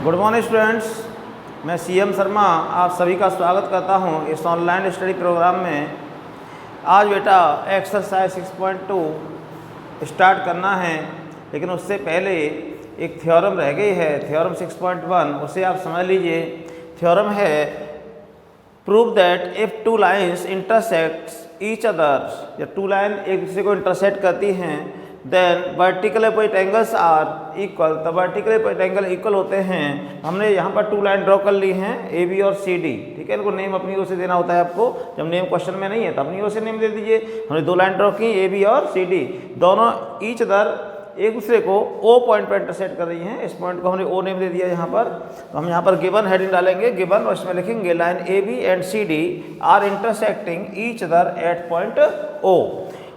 Good morning students, मैं CM Sharma आप सभी का स्वागत करता हूं इस ऑनलाइन स्टडी प्रोग्राम में। आज बेटा एक्सरसाइज 6.2 स्टार्ट करना है, लेकिन उससे पहले एक थ्योरम रह गई है, थ्योरम 6.1, उसे आप समझ लीजिए। थ्योरम है prove that if two lines intersects each other, जब टू लाइन एक दूसरे को इंटरसेक्ट करती हैं, then vertical opposite angles are equal, तब वर्टिकल अपोजिट एंगल इक्वल होते हैं। हमने यहाँ पर टू लाइन ड्रॉ कर ली हैं ए बी और सी डी, ठीक है। इनको नेम अपनी ओर से देना होता है आपको, जब नेम क्वेश्चन में नहीं है तो अपनी ओर से नेम दे दीजिए। हमने दो लाइन ड्रॉ की ए बी और सी डी, दोनों ईच अदर एक दूसरे को ओ पॉइंट पर इंटरसेक्ट कर रही हैं। इस पॉइंट को हमने ओ नेम दे दिया यहाँ पर। तो हम यहाँ पर गिवन हेडिंग डालेंगे गिवन, और इसमें लिखेंगे line A B and C D are intersecting each other at point O.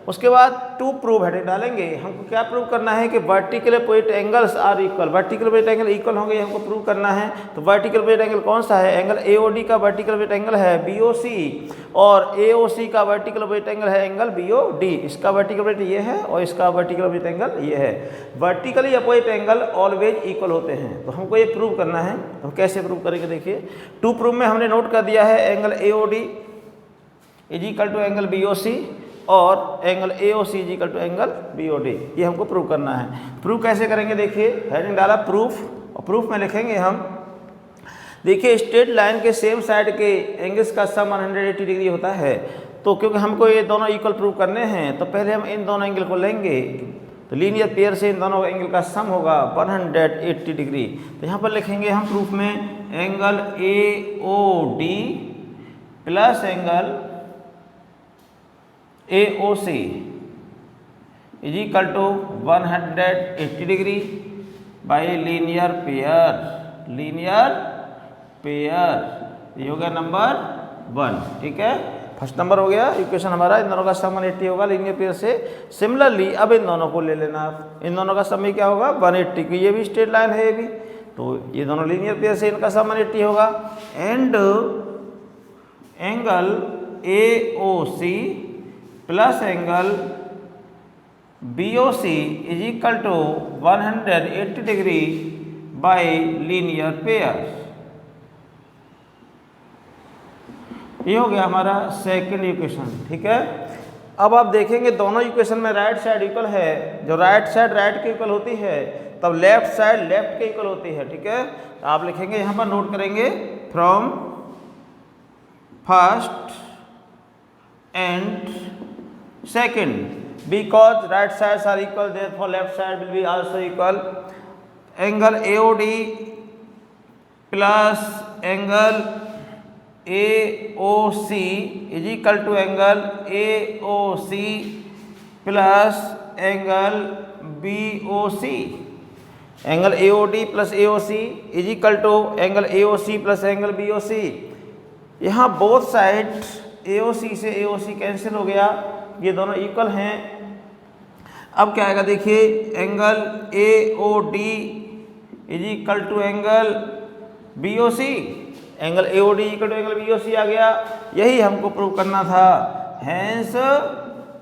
उसके बाद टू प्रूव हेडिंग डालेंगे। हमको क्या प्रूव करना है कि vertical opposite angles are equal, vertical opposite angle equal होंगे, हमको प्रूव करना है। तो वर्टिकल अपोजिट एंगल कौन सा है? एंगल एओडी का वर्टिकल अपोजिट एंगल है बीओसी, और एओसी का वर्टिकल अपोजिट एंगल है एंगल बीओडी। इसका वर्टिकल अपोजिट ये है और इसका वर्टिकल अपोजिट एंगल ये है। Vertically opposite angle always equal होते हैं, तो हमको ये प्रूव करना है। तो कैसे प्रूव करेंगे? देखिए, टू प्रूव में हमने नोट कर दिया है angle AOD is equal to angle BOC और angle AOC is equal to angle BOD. ये हमको प्रूव करना है। प्रूव कैसे करेंगे? देखिए, हेडिंग डाला प्रूफ, और प्रूफ में लिखेंगे हम, देखिए स्ट्रेट लाइन के सेम साइड के एंगल्स का सम 180 डिग्री होता है। तो क्योंकि हमको ये दोनों इक्वल प्रूव करने हैं, तो पहले हम इन दोनों एंगल को लेंगे। तो लीनियर पेयर से इन दोनों एंगल का सम होगा 180 डिग्री। तो यहाँ पर लिखेंगे हम प्रूफ में angle AOD plus angle AOC is equal to 180 degree by linear pair, linear pair. ये हो गया नंबर 1, ठीक है। फर्स्ट नंबर हो गया इक्वेशन हमारा, इन दोनों का सम 180 होगा लीनियर पेयर से। सिमिलरली अब इन दोनों को ले लेना आप, इन दोनों का सम ही क्या होगा? 180, की ये भी स्ट्रेट लाइन है ये भी, तो ये दोनों लीनियर पेयर से इनका सम 180 होगा। And angle AOC plus angle BOC is equal to 180 degree by linear pair. ये हो गया हमारा सेकंड इक्वेशन, ठीक है। अब आप देखेंगे दोनों इक्वेशन में राइट साइड इक्वल है। जो राइट साइड राइट के इक्वल होती है, तब लेफ्ट साइड लेफ्ट के इक्वल होती है, ठीक है। तो आप लिखेंगे यहाँ पर, नोट करेंगे from first and second, because right sides are equal, therefore left side will be also equal. Angle AOD plus angle AOC is equal to angle AOC plus angle BOC. Angle AOD plus AOC is equal to angle AOC plus angle BOC. यहाँ both side AOC से AOC cancel हो गया, ये दोनों equal हैं। अब क्या आएगा? देखिए, angle AOD is equal to angle BOC, angle AOD equal to angle BOC आ गया। यही हमको प्रूव करना था, हैंस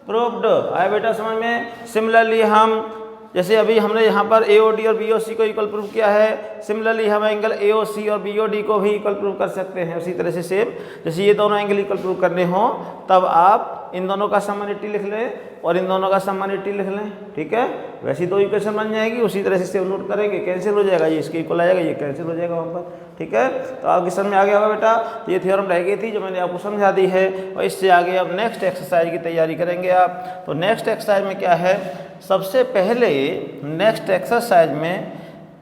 प्रूव्ड। आया बेटा समझ में? सिमिलरली हम, जैसे अभी हमने यहाँ पर AOD और BOC को इक्वल प्रूव किया है, सिमिलरली हम एंगल AOC और BOD को भी इक्वल प्रूव कर सकते हैं। उसी तरह से सेम, जैसे ये दोनों एंगल इक्वल प्रूव करने हो, तब आप इन दोनों का सम 180 लिख लें और इन दोनों का सम 180 लिख लें, ठीक है। वैसी दो इक्वेशन बन जाएगी। उसी तरह से नोट करेंगे, कैंसिल हो जाएगा, ये इसके इक्वल आ जाएगा, ये कैंसिल हो जाएगा वहाँ पर, ठीक है। तो आपकी समझ में आ गया होगा बेटा। तो ये थ्योरम रह गई थी जो मैंने आपको समझा दी है, और इससे आगे अब नेक्स्ट एक्सरसाइज की तैयारी करेंगे आप। तो नेक्स्ट एक्सरसाइज में क्या है? सबसे पहले नेक्स्ट एक्सरसाइज में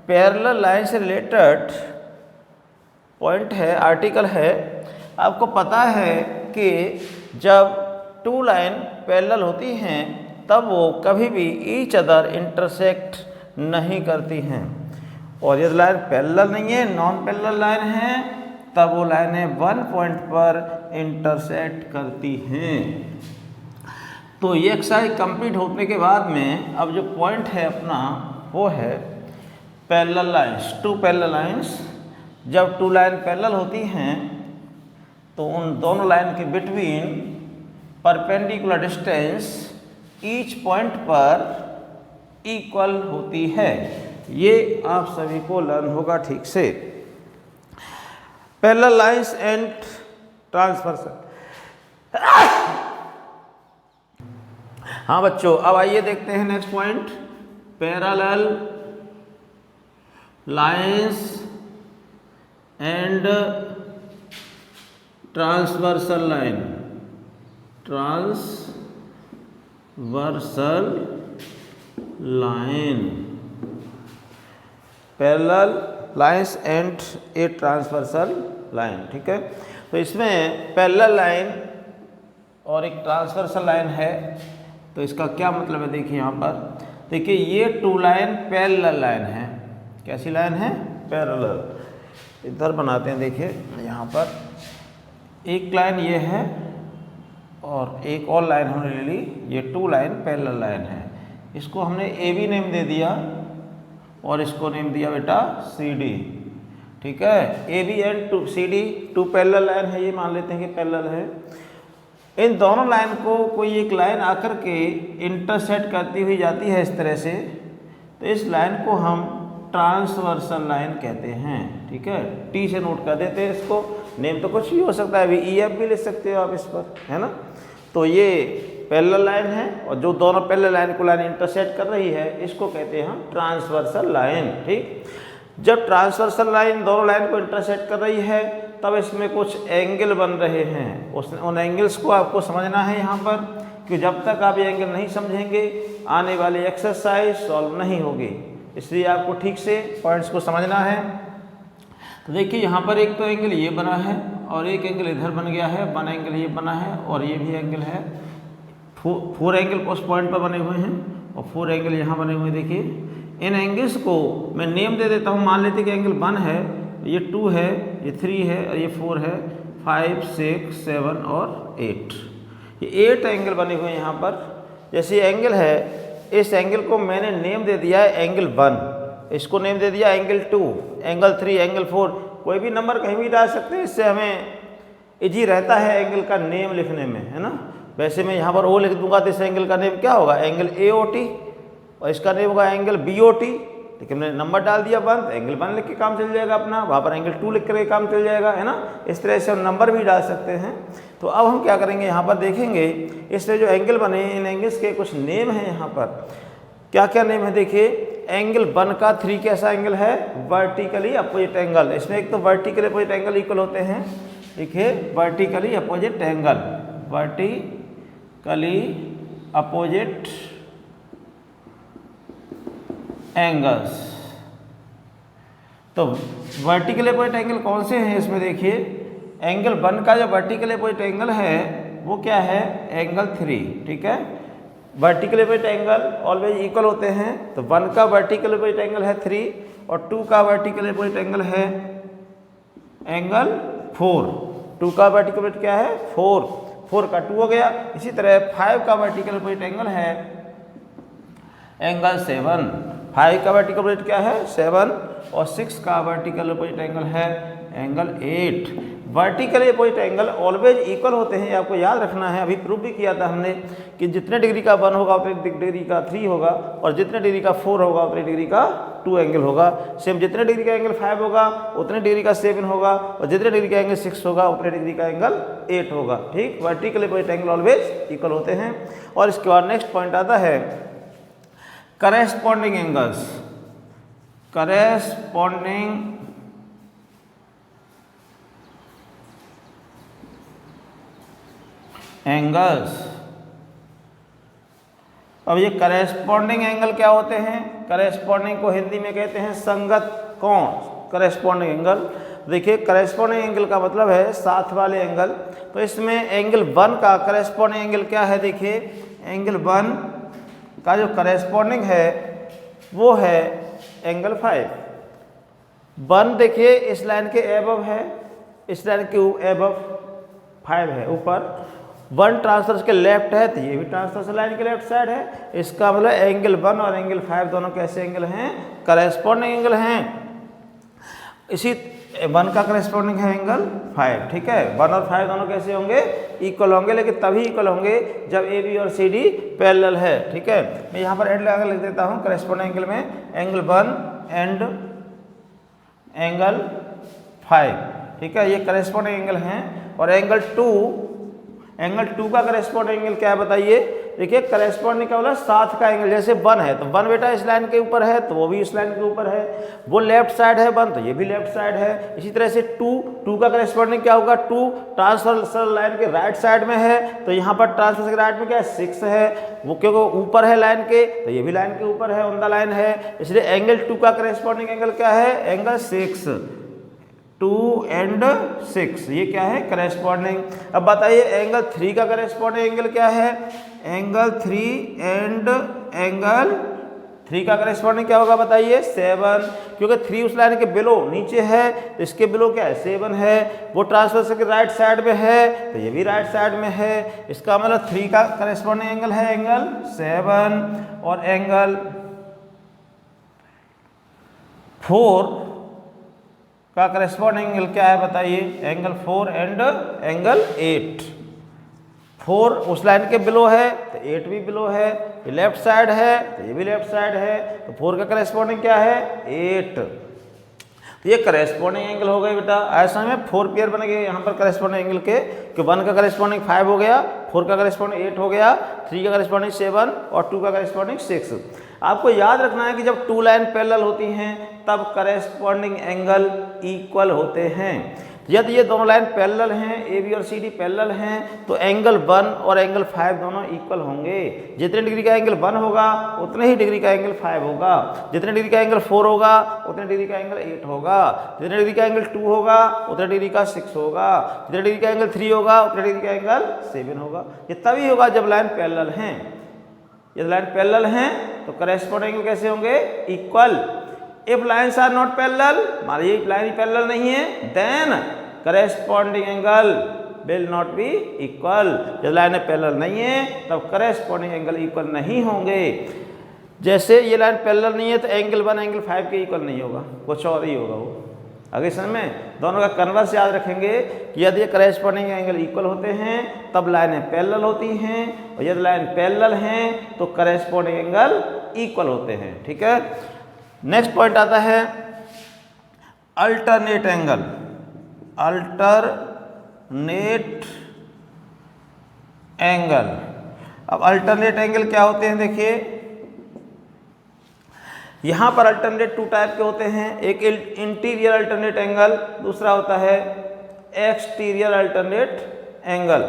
पैरेलल लाइन से रिलेटेड पॉइंट है, आर्टिकल है। आपको पता है कि जब टू लाइन पैरेलल होती हैं, तब वो कभी भी ईच अदर इंटरसेक्ट नहीं करती हैं। और यदि लाइन पैरेलल नहीं है, नॉन पैरेलल लाइन है, तब वो लाइनें वन पॉइंट पर इंटरसेक्ट करती हैं। तो ये एक्सरसाइज कंप्लीट होने के बाद में अब जो पॉइंट है अपना, वो है parallel lines, two parallel lines. जब टू लाइन पैरेलल होती हैं, तो उन दोनों लाइन के between perpendicular distance each point पर इक्वल होती है। ये आप सभी को लर्न होगा ठीक से। Parallel lines and transversal. हाँ बच्चों, अब आइए देखते हैं next point, parallel lines and transversal line. Transversal line, parallel lines and a transversal line, ठीक है। तो इसमें पैरेलल लाइन और एक ट्रांसवर्सल लाइन है, तो इसका क्या मतलब है देखिए यहाँ पर, देखिए ये टू लाइन पैरेलल लाइन है। कैसी लाइन है? पैरेलल। इधर बनाते हैं, देखिए यहाँ पर एक लाइन ये है और एक और लाइन हमने ले ली, ये टू लाइन पैरेलल लाइन है। इसको हमने ए बी नेम दे दिया और इसको नेम दिया बेटा सी डी, ठीक है। A B and two C D two parallel line है, ये मान लेते हैं कि पैरेलल है। इन दोनों लाइन को कोई एक लाइन आकर के इंटरसेक्ट करती हुई जाती है इस तरह से, तो इस लाइन को हम ट्रांसवर्सल लाइन कहते हैं, ठीक है। टी से नोट कर देते हैं इसको, नेम तो कुछ भी हो सकता है, अभी ई एफ भी लिख सकते हो आप इस पर, है ना। तो ये पैरेलल लाइन है और जो दोनों पैरेलल लाइन को लाइन इंटरसेक्ट कर रही है इसको कहते हैं हम ट्रांसवर्सल लाइन, ठीक। जब ट्रांसवर्सल लाइन दोनों लाइन को इंटरसेक्ट कर रही है तब इसमें कुछ एंगल बन रहे हैं, उन एंगल्स को आपको समझना है यहाँ पर, कि जब तक आप ये एंगल नहीं समझेंगे आने वाली एक्सरसाइज सॉल्व नहीं होगी, इसलिए आपको ठीक से पॉइंट्स को समझना है। तो देखिए यहाँ पर एक तो एंगल ये बना है और एक एंगल इधर बन गया है, वन एंगल ये बना है और ये भी एंगल है। फोर एंगल उस पॉइंट पर बने हुए हैं और फोर एंगल यहाँ बने हुए हैं। देखिए इन एंगल्स को मैं नेम दे देता हूँ, मान लेते कि एंगल 1 है, ये 2 है, ये 3 है और ये 4 है, 5, 6, 7 और 8, ये 8 एंगल बने हुए हैं यहाँ पर। जैसे एंगल है, इस एंगल को मैंने नेम दे दिया है एंगल 1, इसको नेम दे दिया एंगल 2, एंगल 3, एंगल 4, कोई भी नंबर कहीं भी डाल सकते हैं, इससे हमें इजी रहता है एंगल का नेम लिखने में, है ना। वैसे मैं यहाँ पर ओ लिख दूंगा तो इस एंगल का नेम क्या होगा? एंगल ए ओ टी, और इसका नेम होगा एंगल बी ओ टी, लेकिन मैंने नंबर डाल दिया 1, तो एंगल 1 लिख के काम चल जाएगा अपना, वहाँ पर एंगल 2 लिख करके काम चल जाएगा, है ना। इस तरह से हम नंबर भी डाल सकते हैं। तो अब हम क्या करेंगे, यहाँ पर देखेंगे इससे जो एंगल बने इन एंगल्स के कुछ नेम हैं यहाँ पर। क्या क्या नेम है देखिए, एंगल 1 का 3 कैसा एंगल है? Vertically opposite angle. इसमें एक तो वर्टिकली अपोजिट एंगल इक्वल होते हैं, देखिए vertically opposite angle, vertically opposite angles. तो वर्टिकल अपोजिट एंगल कौन से हैं इसमें देखिए, एंगल 1 का जो वर्टिकल अपोजिट एंगल है वो क्या है? एंगल 3, ठीक है। Vertical opposite angle always equal होते हैं, तो 1 का वर्टिकल अपोजिट एंगल है 3 और 2 का वर्टिकल अपोजिट एंगल है एंगल 4। 2 का वर्टिकल अपोजिट क्या है? 4 का 2 हो गया। इसी तरह 5 का वर्टिकल अपोजिट एंगल है एंगल 7, 5 का वर्टिकल अपोजिट क्या है? 7 और 6 का वर्टिकल अपोजिट एंगल है angle 8। Vertical opposite angle always equal होते हैं, आपको याद रखना है। अभी प्रूफ भी किया था हमने कि जितने डिग्री का 1 होगा उतने डिग्री का 3 होगा और जितने डिग्री का 4 होगा उतने डिग्री का 2 एंगल होगा। सेम जितने डिग्री का एंगल 5 होगा उतने डिग्री का 7 होगा और जितने डिग्री का एंगल 6 होगा उतने डिग्री का एंगल 8 होगा, ठीक। Vertical opposite angle always equal होते हैं। और इसके बाद नेक्स्ट पॉइंट आता है करेस्पॉन्डिंग एंगल्स। Corresponding angles. अब ये करेस्पॉन्डिंग एंगल क्या होते हैं? करेस्पॉन्डिंग को हिंदी में कहते हैं संगत कोण, करेस्पॉन्डिंग एंगल। देखिए करेस्पॉन्डिंग एंगल का मतलब है साथ वाले एंगल। तो इसमें एंगल 1 का करेस्पॉन्डिंग एंगल क्या है? देखिए एंगल 1 का जो करेस्पॉन्डिंग है वो है एंगल 5। 1 देखिए इस लाइन के एबव है, इस लाइन के एबव 5 है ऊपर। 1 ट्रांसवर्स के लेफ्ट है तो ये भी ट्रांसवर्स लाइन के लेफ्ट साइड है। इसका मतलब एंगल 1 और एंगल 5 दोनों कैसे एंगल हैं? करेस्पॉन्डिंग एंगल हैं। इसी 1 का करेस्पॉन्डिंग है एंगल 5, ठीक है। 1 और 5 दोनों कैसे होंगे, इक्वल होंगे, लेकिन तभी इक्वल होंगे जब ए बी और सी डी पैरेलल है, ठीक है। मैं यहाँ पर एंड लगा लिख देता हूँ करेस्पॉन्डिंग एंगल में एंगल 1 एंड एंगल 5, ठीक है, ये करेस्पॉन्डिंग एंगल हैं। और एंगल 2 का करेस्पॉन्डिंग एंगल क्या है बताइए। देखिए करेस्पॉन्डिंग का बोला साथ का एंगल, जैसे 1 है तो 1 बेटा इस लाइन के ऊपर है तो वो भी इस लाइन के ऊपर है, वो लेफ्ट साइड है 1 तो ये भी लेफ्ट साइड है। इसी तरह से 2 का करेस्पॉन्डिंग क्या होगा, 2 ट्रांसवर्सल लाइन के राइट साइड में है तो यहाँ पर ट्रांसवर्सल के राइट में क्या है 6 है, वो क्योंकि ऊपर है लाइन के तो ये भी लाइन के ऊपर है, ऑन द लाइन है, इसलिए एंगल 2 का करेस्पॉन्डिंग एंगल क्या है, एंगल 6, 2 एंड 6, ये क्या है करेस्पॉन्डिंग। अब बताइए एंगल 3 का करेस्पॉन्डिंग एंगल क्या है, एंगल 3 एंड एंगल 3 का करेस्पॉन्डिंग क्या होगा बताइए 7, क्योंकि 3 उस लाइन के बिलो नीचे है तो इसके बिलो क्या है 7 है, वो ट्रांसवर्सल के राइट साइड में है तो ये भी राइट साइड में है, इसका मतलब 3 का करेस्पॉन्डिंग एंगल है एंगल 7 और एंगल 4 का करेस्पॉन्डिंग एंगल क्या है बताइए, एंगल 4 एंड एंगल 8। 4 उस लाइन के बिलो है तो 8 भी बिलो है, ये लेफ्ट साइड है तो ये भी लेफ्ट साइड है, तो 4 का करेस्पॉन्डिंग क्या है 8। तो ये करेस्पॉन्डिंग एंगल हो गए बेटा। ऐसा में 4 पेयर बन गए यहाँ पर करेस्पॉन्डिंग एंगल के, कि 1 का करेस्पॉन्डिंग 5 हो गया, 4 का करेस्पॉन्डिंग 8 हो गया, 3 का करेस्पॉन्डिंग 7 और 2 का करेस्पॉन्डिंग 6। आपको याद रखना है कि जब 2 लाइन पैरेलल होती हैं तब करेस्पॉन्डिंग एंगल इक्वल होते हैं। यदि ये दोनों लाइन पैरेलल हैं, ए बी और सी डी पैरेलल हैं, तो एंगल 1 और एंगल 5 दोनों इक्वल होंगे। जितने डिग्री का एंगल 1 होगा उतने ही डिग्री का एंगल 5 होगा, जितने डिग्री का एंगल 4 होगा उतने डिग्री का एंगल 8 होगा, जितने डिग्री का एंगल 2 होगा उतने डिग्री का 6 होगा, जितने डिग्री का एंगल 3 होगा उतने डिग्री का एंगल 7 होगा। ये तभी होगा जब लाइन पैरेलल हैं। यदि लाइन पैरेलल हैं तो करेस्पॉन्डिंग एंगल कैसे होंगे, equal. If lines are not parallel, मान लीजिए लाइन पैरेलल नहीं है, then corresponding angle will not be equal. जब लाइन पैरेलल नहीं है तब करेस्पॉन्डिंग एंगल इक्वल नहीं होंगे। जैसे ये लाइन पैरेलल नहीं है तो एंगल 1 एंगल 5 के इक्वल नहीं होगा, कुछ और ही होगा वो। अगले समय में दोनों का कन्वर्स याद रखेंगे कि यदि करेस्पॉन्डिंग एंगल इक्वल होते हैं तब लाइनें पैरेलल होती हैं, और यदि लाइन पैरेलल हैं तो करेस्पॉन्डिंग एंगल इक्वल होते हैं, ठीक है। नेक्स्ट पॉइंट आता है अल्टरनेट एंगल। अल्टरनेट एंगल, अब अल्टरनेट एंगल क्या होते हैं देखिए, यहाँ पर अल्टरनेट 2 टाइप के होते हैं, एक इंटीरियर अल्टरनेट एंगल, दूसरा होता है एक्सटीरियर अल्टरनेट एंगल।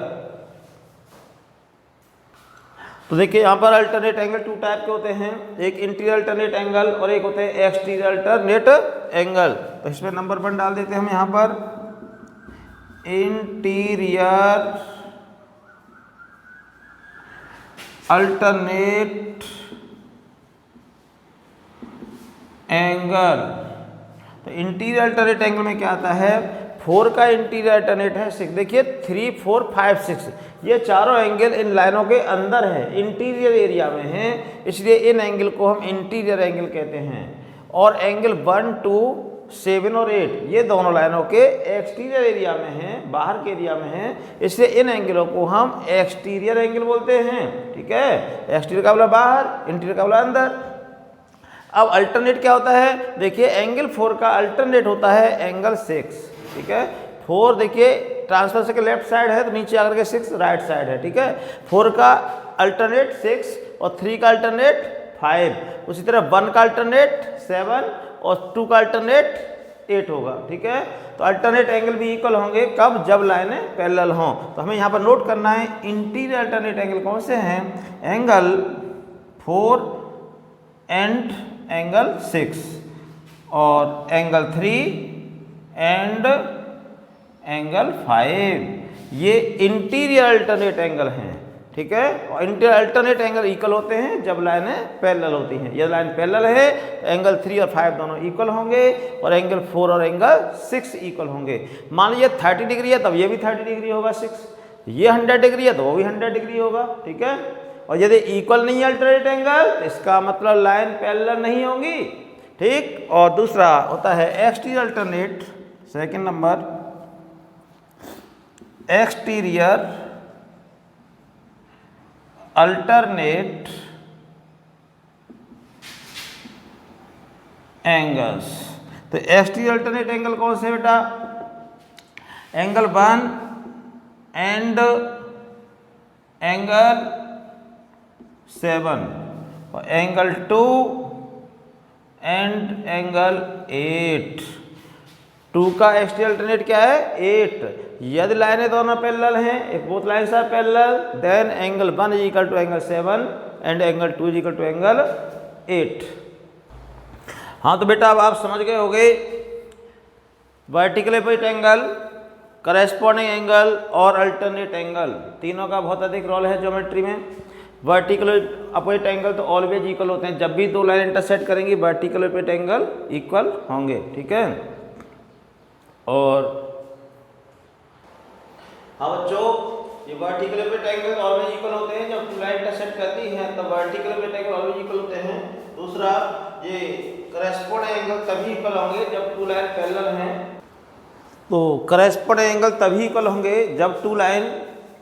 तो देखिए यहाँ पर अल्टरनेट एंगल 2 टाइप के होते हैं, एक इंटीरियर अल्टरनेट एंगल और एक होते हैं एक्सटीरियर अल्टरनेट एंगल। तो इसमें नंबर 1 डाल देते हैं हम यहाँ पर, इंटीरियर अल्टरनेट एंगल। तो इंटीरियर अल्टरनेट एंगल में क्या आता है, 4 का इंटीरियर अल्टरनेट है 6। देखिए 3, 4, 5, 6 ये चारों एंगल इन लाइनों के अंदर है, इंटीरियर एरिया में है, इसलिए इन एंगल को हम इंटीरियर एंगल कहते हैं। और एंगल 1, 2, 7 और 8 ये दोनों लाइनों के एक्सटीरियर एरिया में हैं, बाहर के एरिया में हैं, इसलिए इन एंगलों को हम एक्सटीरियर एंगल बोलते हैं, ठीक है। एक्सटीरियर का बोला बाहर, इंटीरियर का बोला अंदर। अब अल्टरनेट क्या होता है, देखिए एंगल 4 का अल्टरनेट होता है एंगल 6, ठीक है। 4 देखिए ट्रांसवर्सल के लेफ्ट साइड है तो नीचे आकर के 6 राइट साइड है, ठीक है। 4 का अल्टरनेट 6 और 3 का अल्टरनेट 5, उसी तरह 1 का अल्टरनेट 7 और 2 का अल्टरनेट 8 होगा, ठीक है। तो अल्टरनेट एंगल भी इक्वल होंगे कब, जब लाइनें पैरेलल हों। तो हमें यहाँ पर नोट करना है इंटीरियर अल्टरनेट एंगल कौन से हैं, एंगल 4 एंड एंगल 6 और एंगल 3 एंड एंगल 5, ये इंटीरियर अल्टरनेट एंगल हैं, ठीक है। और इंटीरियर अल्टरनेट एंगल इक्वल होते हैं जब लाइनें पैरेलल होती हैं। यदि लाइन पैरेलल है तो एंगल 3 और 5 दोनों इक्वल होंगे और एंगल 4 और एंगल 6 इक्वल होंगे। मान लीजिए 30 डिग्री है तब ये भी 30 डिग्री होगा 6, ये 100 डिग्री है तो वो भी 100 डिग्री होगा, ठीक है। और यदि इक्वल नहीं है अल्टरनेट एंगल तो इसका मतलब लाइन पैरेलल नहीं होंगी, ठीक। और दूसरा होता है exterior alternate, second number exterior alternate angles. तो एक्सटीरियर अल्टरनेट एंगल कौन से बेटा? एंगल 1 एंड एंगल 7 और एंगल 2 एंड एंगल 8। 2 का एक्सटीरियर अल्टरनेट क्या है? 8। यदि लाइनें दोनों पैरेलल हैं, if both lines are parallel, then angle 1 is equal to angle 7 and angle 2 is equal to angle 8। हाँ तो बेटा अब आप समझ गए होंगे vertical opposite angle, corresponding angle और अल्टरनेट एंगल, तीनों का बहुत अधिक रोल है ज्योमेट्री में। वर्टिकल अपोजिट एंगल तो ऑलवेज इक्वल होते हैं, जब भी दो लाइन इंटरसेक्ट करेंगी वर्टिकल अपोजिट एंगल इक्वल होंगे, ठीक है। और हाँ बच्चों, ये vertical opposite angle always equal होते हैं, जब टू लाइन इंटरसेक्ट करती हैं तब vertical opposite angle always equal होते हैं। दूसरा, ये करेस्पॉन्डिंग एंगल तभी इक्वल होंगे जब टू लाइन पैरेलल हैं। तो करेस्पॉन्डिंग एंगल तभी इक्वल होंगे जब टू लाइन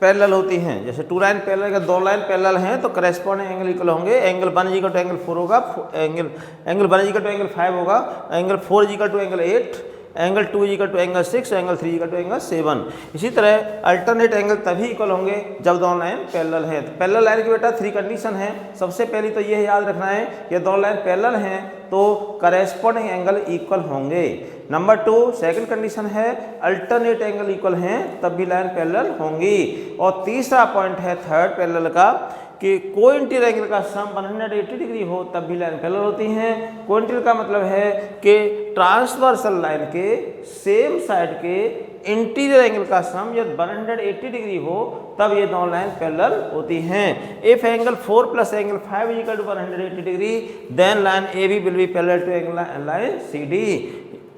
पैरेलल होती हैं। जैसे टू लाइन पैरेलल का दो लाइन पैरेलल हैं तो करेस्पॉन्डिंग एंगल इक्वल होंगे। Angle 1 is equal to angle 4 होगा, angle 1 is equal to angle 5 होगा, angle 4 is equal to angle 8, angle 2 is equal to angle 6, angle 3 is equal to angle 7। इसी तरह alternate angle तभी equal होंगे जब दोनों line parallel है। तो पैरेलल लाइन की बेटा 3 कंडीशन है। सबसे पहली तो यह याद रखना है कि दोनों लाइन पैरेलल हैं तो करेस्पॉन्डिंग एंगल इक्वल होंगे। नंबर 2 सेकंड कंडीशन है अल्टरनेट एंगल इक्वल हैं तब भी लाइन पैरेलल होंगी। और तीसरा पॉइंट है थर्ड पैरेलल का कि कोइंटीरियर एंगल का सम 180 डिग्री हो तब भी लाइन पैरेलल होती हैं। कोइंटीरियर का मतलब है कि ट्रांसवर्सल लाइन के सेम साइड के इंटीरियर एंगल का सम यदि 180 डिग्री हो तब ये दोनों लाइन पैरेलल होती हैं। If angle 4 plus angle 5 is equal to 180 degree then line A B will be parallel to angle line C D.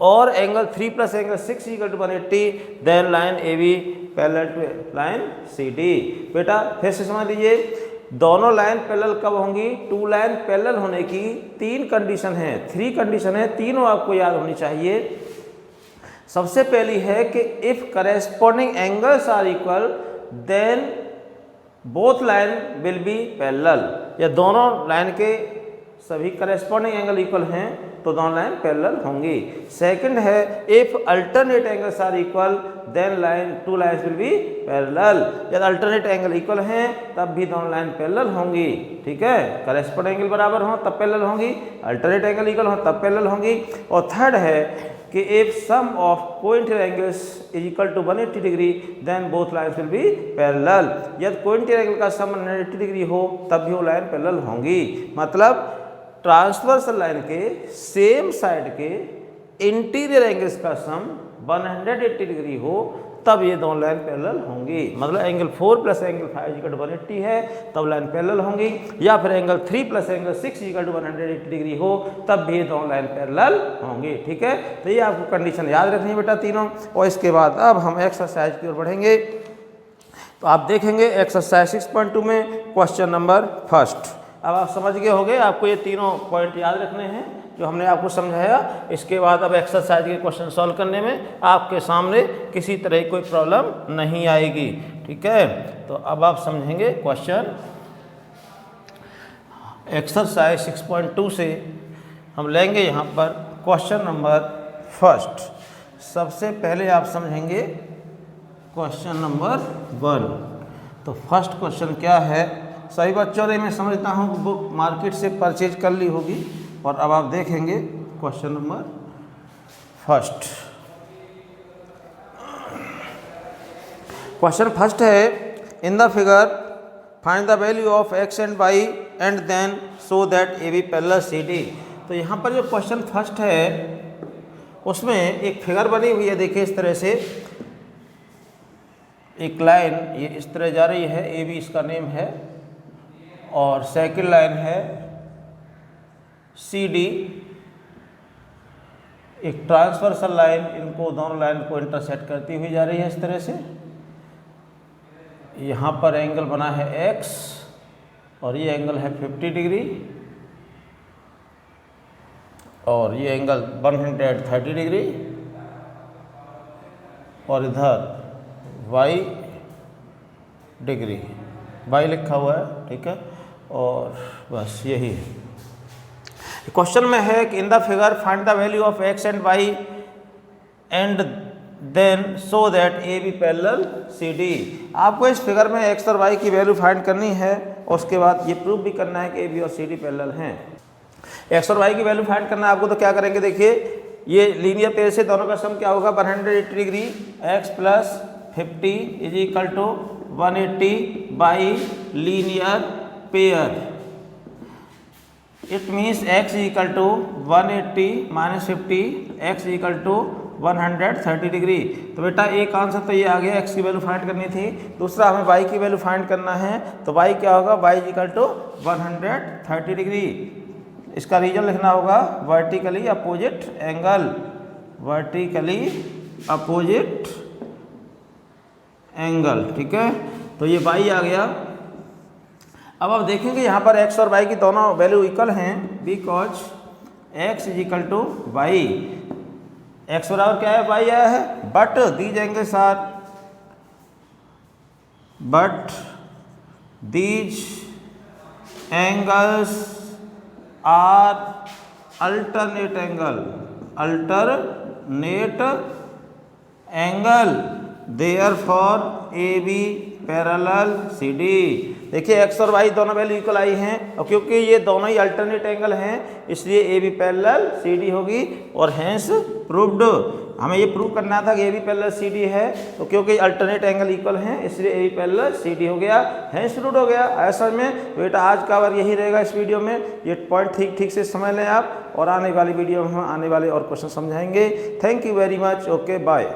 और angle 3 plus angle 6 equal to 180 then line A B parallel to line C D. बेटा फिर से समझ लीजिए, दोनों line parallel कब होंगी? To line parallel होने की 3 कंडीशन है, 3 कंडीशन है, तीनों आपको याद होनी चाहिए। सबसे पहली है कि if corresponding angles are equal then both line will be parallel. या दोनों लाइन के सभी करेस्पॉन्डिंग एंगल इक्वल हैं तो दोनों लाइन पैरेलल होंगी। सेकंड है if alternate angles are equal then line two lines will be parallel. यदि अल्टरनेट एंगल इक्वल हैं तब भी दोनों लाइन पैरेलल होंगी, ठीक है। करेस्पॉन्डिंग एंगल बराबर हो तब पैरेलल होंगी, अल्टरनेट एंगल इक्वल हो तब पैरेलल होंगी। और थर्ड है कि if sum of cointerior angles is equal to 180 degree then both lines will be parallel. यदि कोइंटीरियर एंगल का सम 180 डिग्री हो तब भी वो लाइन पैरेलल होंगी। मतलब ट्रांसवर्सल लाइन के सेम साइड के इंटीरियर एंगल्स का सम 180 डिग्री हो तब ये दोनों लाइन पैरेलल होंगी। मतलब angle 4 plus angle 5 equal to 180 है तब लाइन पैरेलल होंगी, या फिर angle 3 plus angle 6 equal to 180 degree हो तब भी ये दोनों लाइन पैरेलल होंगी, ठीक है। तो ये आपको कंडीशन याद रखनी है बेटा तीनों। और इसके बाद अब हम एक्सरसाइज की ओर बढ़ेंगे। तो आप देखेंगे एक्सरसाइज 6.2 में क्वेश्चन नंबर फर्स्ट। अब आप समझ गए होंगे, आपको ये तीनों पॉइंट याद रखने हैं जो हमने आपको समझाया। इसके बाद अब एक्सरसाइज के क्वेश्चन सॉल्व करने में आपके सामने किसी तरह की कोई प्रॉब्लम नहीं आएगी, ठीक है। तो अब आप समझेंगे क्वेश्चन। एक्सरसाइज 6.2 से हम लेंगे यहाँ पर क्वेश्चन नंबर फर्स्ट। सबसे पहले आप समझेंगे क्वेश्चन नंबर 1। तो फर्स्ट क्वेश्चन क्या है? सभी बच्चों ने, मैं समझता हूँ बुक मार्केट से परचेज कर ली होगी। और अब आप देखेंगे question number first. Question first है in the figure find the value of X and Y and then so that A B parallel C D. तो यहाँ पर जो क्वेश्चन फर्स्ट है उसमें एक फिगर बनी हुई है। देखिए इस तरह से एक लाइन ये इस तरह जा रही है, ए बी इसका नेम है, और सेकंड लाइन है सी डी, एक ट्रांसवर्सल लाइन इनको दोनों लाइन को इंटरसेक्ट करती हुई जा रही है इस तरह से। यहाँ पर एंगल बना है x और ये एंगल है 50 डिग्री। और ये एंगल 130 डिग्री और इधर y डिग्री, y लिखा हुआ है, ठीक है। और बस यही है। क्वेश्चन में है कि in the figure find the value of x and y and then so that A B parallel C D. आपको इस फिगर में x और y की वैल्यू फाइंड करनी है और उसके बाद ये प्रूव भी करना है कि ए बी और सी डी पैरेलल हैं। x और y की वैल्यू फाइंड करना है आपको, तो क्या करेंगे, देखिए ये लीनियर पेयर से दोनों का सम क्या होगा, 180 degree x plus 50 is equal to 180 by linear pair. It means x is equal to 180 minus 50, x is equal to 130 degree. तो बेटा एक आंसर तो ये आ गया, x की वैल्यू फाइंड करनी थी। दूसरा हमें y की वैल्यू फाइंड करना है, तो y क्या होगा, y is equal to 130 degree. इसका रीजन लिखना होगा vertically opposite angle, vertically opposite angle, ठीक है। तो ये y आ गया। अब आप देखेंगे यहाँ पर x और y की दोनों वैल्यू इक्वल हैं, because x is equal to y, x बराबर क्या है, y आया है, but these angles are, but these angles are alternate angle, alternate angle, therefore A B parallel C D. देखिए x और y दोनों वैल्यू इक्वल आई हैं, और क्योंकि ये दोनों ही अल्टरनेट एंगल हैं इसलिए A B parallel C D होगी, और हैंस प्रूव्ड। हमें ये प्रूव करना था कि A B parallel C D है, तो क्योंकि अल्टरनेट एंगल इक्वल हैं इसलिए A B parallel C D हो गया, हैंस प्रूव्ड हो गया। ऐसा में बेटा आज का बार यही रहेगा इस वीडियो में, ये पॉइंट ठीक से समझ लें आप, और आने वाली वीडियो में हम आने वाले और क्वेश्चन समझाएंगे। Thank you very much, okay bye.